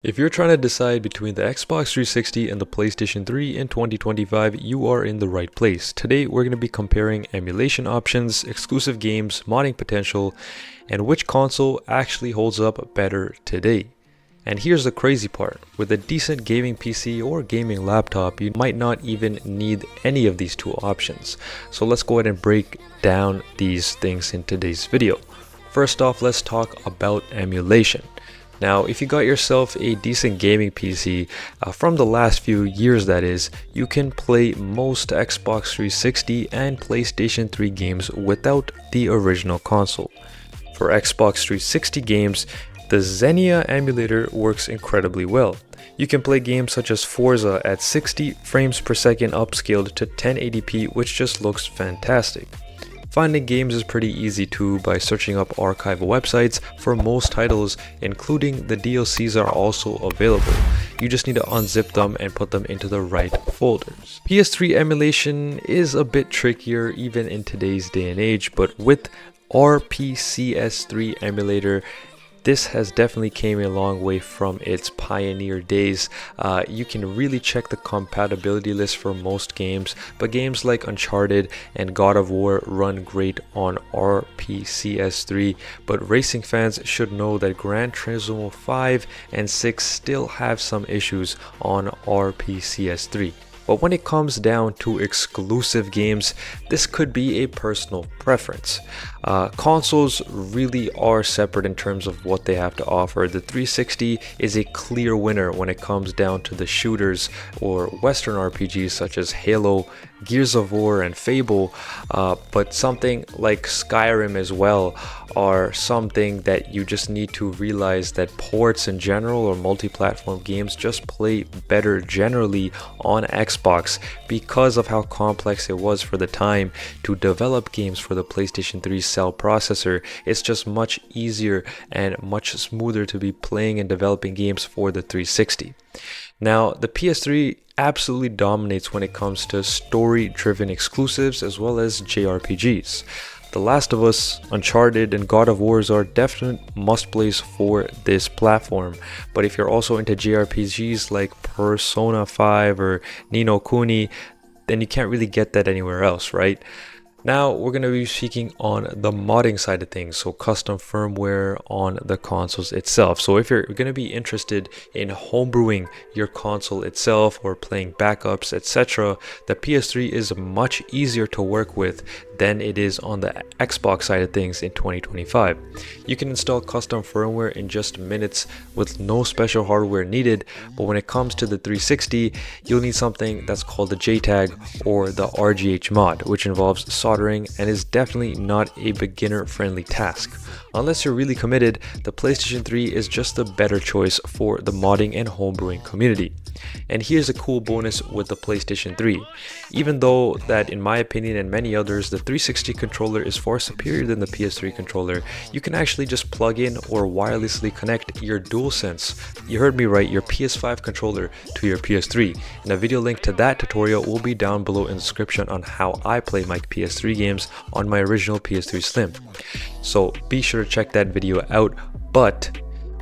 If you're trying to decide between the Xbox 360 and the PlayStation 3 in 2025, you are in the right place. Today, we're going to be comparing emulation options, exclusive games, modding potential, and which console actually holds up better today. And here's the crazy part, with a decent gaming PC or gaming laptop, you might not even need any of these two options. So let's go ahead and break down these things in today's video. First off, let's talk about emulation. Now, if you got yourself a decent gaming PC from the last few years, that is, you can play most Xbox 360 and PlayStation 3 games without the original console. For Xbox 360 games, the Xenia emulator works incredibly well. You can play games such as Forza at 60 frames per second upscaled to 1080p, which just looks fantastic. Finding games is pretty easy too by searching up archival websites for most titles, including the DLCs are also available. You just need to unzip them and put them into the right folders. PS3 emulation is a bit trickier even in today's day and age, but with RPCS3 emulator, this has definitely came a long way from its pioneer days. You can really check the compatibility list for most games, but games like Uncharted and God of War run great on RPCS3, but racing fans should know that Gran Turismo 5 and 6 still have some issues on RPCS3. But when it comes down to exclusive games, this could be a personal preference. Consoles really are separate in terms of what they have to offer. The 360 is a clear winner when it comes down to the shooters or Western RPGs such as Halo, Gears of War, and Fable, but something like Skyrim as well are something that you just need to realize that ports in general or multi-platform games just play better generally on Xbox because of how complex it was for the time to develop games for the PlayStation 3 cell processor. It's just much easier and much smoother to be playing and developing games for the 360. Now, the PS3 absolutely dominates when it comes to story-driven exclusives as well as JRPGs. The Last of Us, Uncharted, and God of War are definite must-plays for this platform. But if you're also into JRPGs like Persona 5 or Ni no Kuni, then you can't really get that anywhere else, right? Now we're going to be speaking on the modding side of things, so custom firmware on the consoles itself. So if you're going to be interested in homebrewing your console itself or playing backups, etc., the PS3 is much easier to work with than it is on the Xbox side of things in 2025. You can install custom firmware in just minutes with no special hardware needed, but when it comes to the 360, you'll need something that's called the JTAG or the RGH mod, which involves soldering and is definitely not a beginner-friendly task. Unless you're really committed, the PlayStation 3 is just the better choice for the modding and homebrewing community. And here's a cool bonus with the PlayStation 3. Even though that, in my opinion and many others, the 360 controller is far superior than the PS3 controller, you can actually just plug in or wirelessly connect your DualSense, you heard me right, your PS5 controller to your PS3. And a video link to that tutorial will be down below in the description on how I play my PS3 games on my original PS3 Slim. So be sure to check that video out. But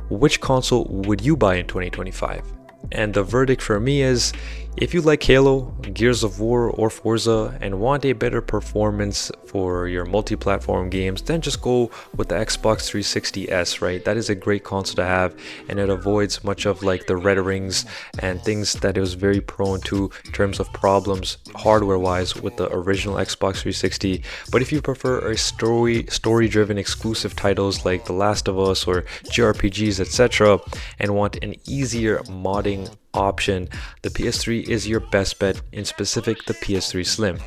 which console would you buy in 2025? And the verdict for me is, if you like Halo, Gears of War, or Forza and want a better performance for your multi-platform games, then just go with the Xbox 360S, right? That is a great console to have, and it avoids much of like the red rings and things that it was very prone to in terms of problems hardware-wise with the original Xbox 360. But if you prefer a story-driven exclusive titles like The Last of Us or JRPGs, etc., and want an easier modding option, the PS3 is your best bet, in specific the PS3 Slim.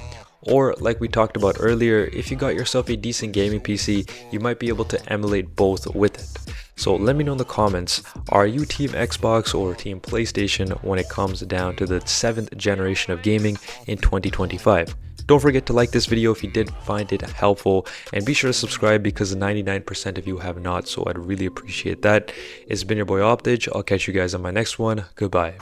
Or like we talked about earlier, if you got yourself a decent gaming PC, you might be able to emulate both with it. So let me know in the comments, are you team Xbox or team PlayStation when it comes down to the 7th generation of gaming in 2025? Don't forget to like this video if you did find it helpful, and be sure to subscribe because 99% of you have not, so I'd really appreciate that. It's been your boy Optage. I'll catch you guys on my next one. Goodbye.